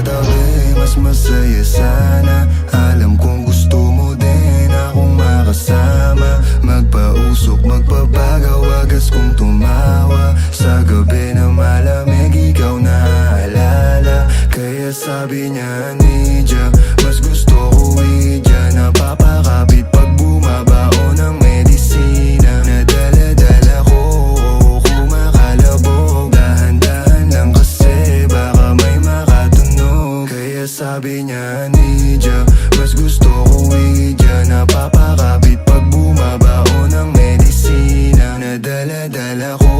katabi, mas masaya sana. Alam kong gusto mo din akong makasama. Magpausok, magpabagaw, wagas kong tumawa. Sa gabi na malamig, ikaw naaalala. Kaya sabi niya, Nidya, mas gusto ko idya. Napapakapit pag bumabao ng medisina. Nadala-dala ko, kumakalabog. Dahan-dahan lang kasi baka may makatunog. Kaya sabi niya, Nidya, mas gusto ko idya. Napapakapit pag bumabao ng medisina. Nadala-dala ko,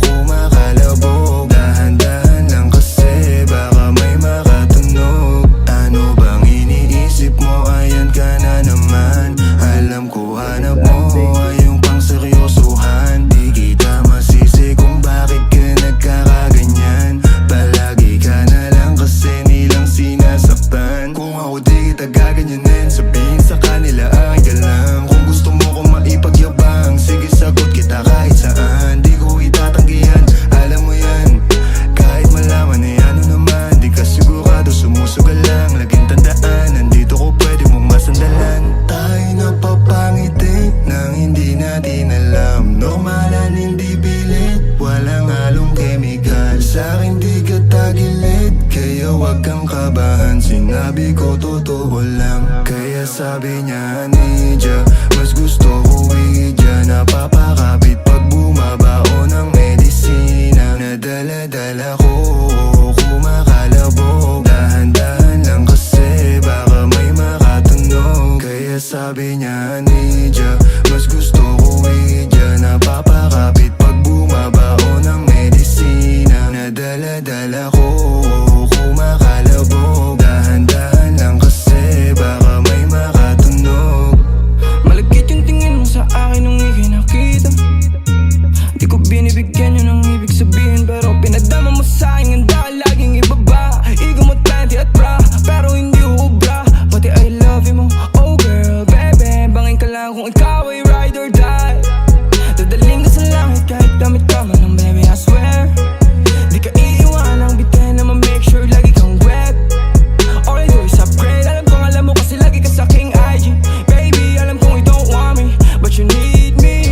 kumakalabog. Dahan-dahan lang kasi baka may makatunog. Ano bang iniisip mo? Ayan ka na naman. Alam ko hanap mo ay yung pang seryosohan. Di kita masisi kung bakit ka nagkakaganyan. Palagi ka na lang kasi nilang sinasaktan. Kung ako di kita gaganyanin, sabihin sa kanila ay ka lang. Kung gusto mo kong maipagyabang, sige sagot kita kahit saan. Di ko itatanggihan, alam mo yan. Kahit malaman ay ano naman, di ka sigurado, sumusugal lang. Laging tandaan, nandito ko pwede mong masandalan. Tayo napapangiti nang hindi natin alam. Normalan, hindi pilit, walang halong chemical. Sa'kin di ka tagilid, kaya wag kang kabahan. Sinabi ko totoo lang. Kaya sabi niya, Nidya, mas gusto ko idya. Napapakapit pag bumabao ng medisina. Nadala-dala ko, kumakalabog. Dahan-dahan lang kasi baka may makatunog. Kaya sabi niya, Nidya, mas gusto ko idya. Napapakapit pag bumabao ng medisina. Nadala-dala ko, kumakalabog. Dahan-dahan lang kasi baka may makatunog. Malagkit yung tingin mo sa akin nung ika'y nakita. Di ko binibigyan yun ang ibig sabihin, pero pinadama mo sa'kin. Handa ka laging ibaba. Ego mo 20 at bra, pero hindi uubra. Pati I love you mo, oh girl, baby. Bangin ka lang kung ikaw ay ride or die. Dadaling ka sa langit kahit damit ka man ng baby, I swear. Di ka iiwanang bitin na ma-make sure lagi kang wet. All I do is upgrade. Alam kong alam mo kasi lagi ka sa king IG. Baby, alam kong you don't want me, but you need me,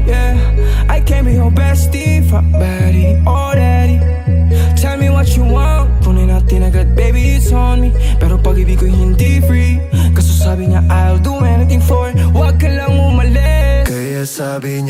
yeah. I can be your bestie, fuck buddy, already. Tell me what you want, kunin natin agad, baby, it's on me. Pero pag-ibig ko'y hindi free, kaso sabi niya I'll do anything for it. Huwag ka lang umalis. Kaya sabi